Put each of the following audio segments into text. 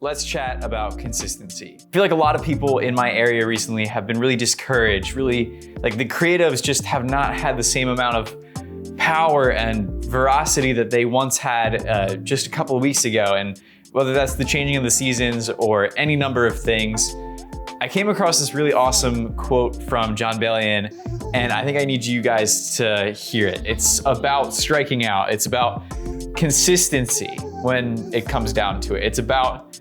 Let's chat about consistency. I feel like a lot of people in my area recently have been really discouraged, really, like the creatives just have not had the same amount of power and veracity that they once had just a couple of weeks ago. And whether that's the changing of the seasons or any number of things, I came across this really awesome quote from John Bellion, and I think I need you guys to hear it. It's about striking out. It's about consistency when it comes down to it. It's about,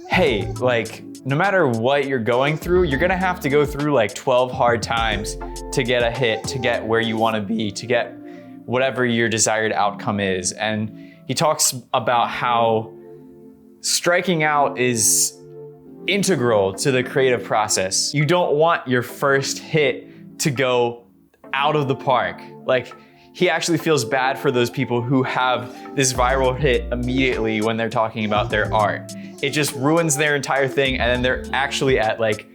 hey, like, no matter what you're going through, you're gonna have to go through like 12 hard times to get a hit, to get where you wanna be, to get whatever your desired outcome is. And he talks about how striking out is integral to the creative process. You don't want your first hit to go out of the park. Like, he actually feels bad for those people who have this viral hit immediately when they're talking about their art. It just ruins their entire thing, and then they're actually at like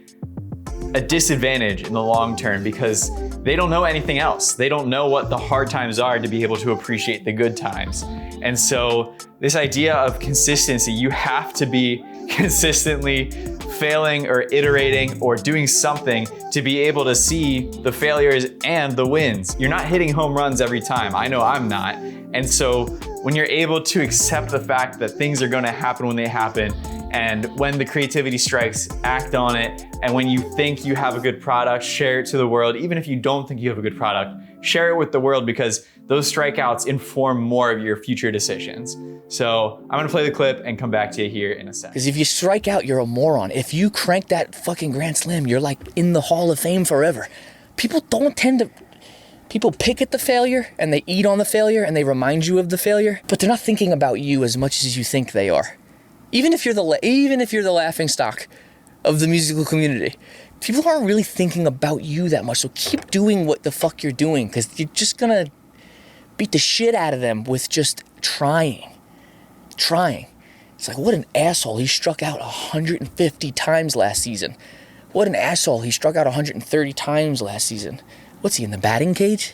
a disadvantage in the long term because they don't know anything else. They don't know what the hard times are to be able to appreciate the good times. And so this idea of consistency, you have to be consistently failing or iterating or doing something to be able to see the failures and the wins. You're not hitting home runs every time. I know I'm not. And so when you're able to accept the fact that things are gonna happen when they happen, and when the creativity strikes, act on it. And when you think you have a good product, share it to the world. Even if you don't think you have a good product, share it with the world, because those strikeouts inform more of your future decisions. So I'm gonna play the clip and come back to you here in a second. Because if you strike out, you're a moron. If you crank that fucking grand slam, you're like in the Hall of Fame forever. People pick at the failure and they eat on the failure and they remind you of the failure, but they're not thinking about you as much as you think they are. Even if you're the laughing stock of the musical community, people aren't really thinking about you that much. So keep doing what the fuck you're doing, because you're just gonna beat the shit out of them with just trying. It's like, what an asshole. He struck out 150 times last season. What an asshole. He struck out 130 times last season. What's he, in the batting cage?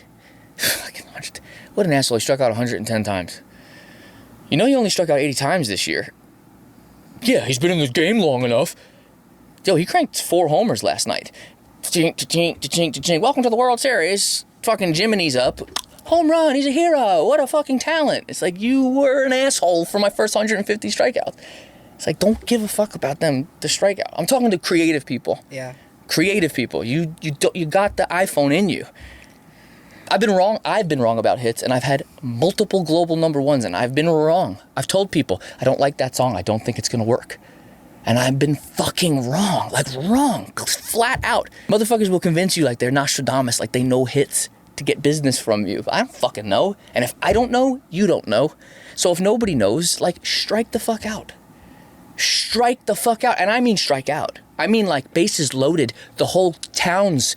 What an asshole. He struck out 110 times. You know he only struck out 80 times this year. Yeah, he's been in the game long enough. Yo, he cranked 4 homers last night. Welcome to the World Series. Fucking Jiminy's up. Home run, he's a hero. What a fucking talent. It's like, you were an asshole for my first 150 strikeouts. It's like, don't give a fuck about them, the strikeout. I'm talking to creative people. Yeah. Creative people. You got the iPhone in you. I've been wrong about hits, and I've had multiple global #1s, and I've been wrong. I've told people, I don't like that song, I don't think it's gonna work. And I've been fucking wrong, flat out. Motherfuckers will convince you like they're Nostradamus, like they know hits to get business from you. I don't fucking know. And if I don't know, you don't know. So if nobody knows, like, strike the fuck out. Strike the fuck out. And I mean strike out. I mean like bases loaded, the whole town's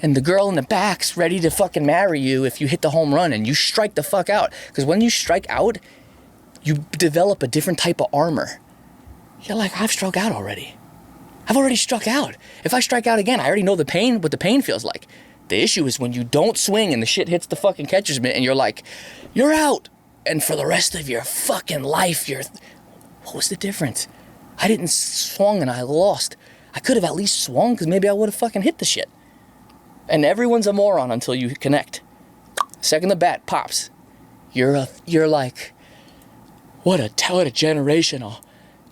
and the girl in the back's ready to fucking marry you if you hit the home run, and you strike the fuck out. Because when you strike out, you develop a different type of armor. You're like, I've struck out already. I've already struck out. If I strike out again, I already know what the pain feels like. The issue is when you don't swing and the shit hits the fucking catcher's mitt and you're like, you're out. And for the rest of your fucking life, what was the difference? I didn't swung and I lost. I could have at least swung, because maybe I would have fucking hit the shit. And everyone's a moron until you connect. Second the bat pops, you're like, what a generational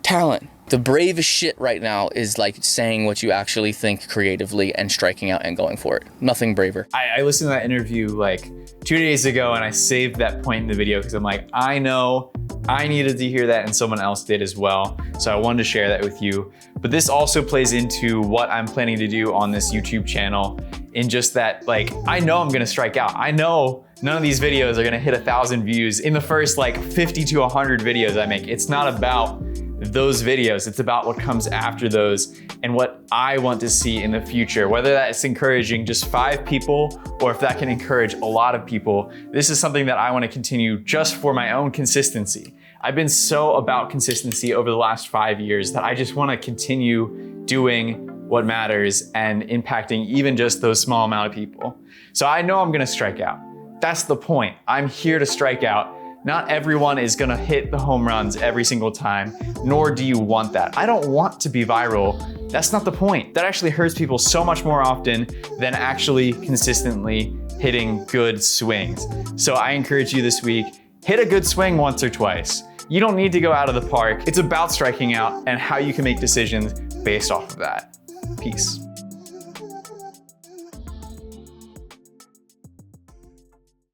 talent. The bravest shit right now is like saying what you actually think creatively and striking out and going for it. Nothing braver. I listened to that interview like 2 days ago, and I saved that point in the video because I'm like, I know I needed to hear that and someone else did as well. So I wanted to share that with you. But this also plays into what I'm planning to do on this YouTube channel, in just that, like, I know I'm gonna strike out. I know none of these videos are gonna hit 1,000 views in the first like 50 to 100 videos I make. It's not about those videos, it's about what comes after those and what I want to see in the future. Whether that's encouraging just 5 people or if that can encourage a lot of people, this is something that I want to continue just for my own consistency. I've been so about consistency over the last 5 years that I just want to continue doing what matters and impacting even just those small amount of people. So I know I'm gonna strike out. That's the point. I'm here to strike out. Not everyone is gonna hit the home runs every single time, nor do you want that. I don't want to be viral. That's not the point. That actually hurts people so much more often than actually consistently hitting good swings. So I encourage you this week, hit a good swing once or twice. You don't need to go out of the park. It's about striking out and how you can make decisions based off of that. Peace.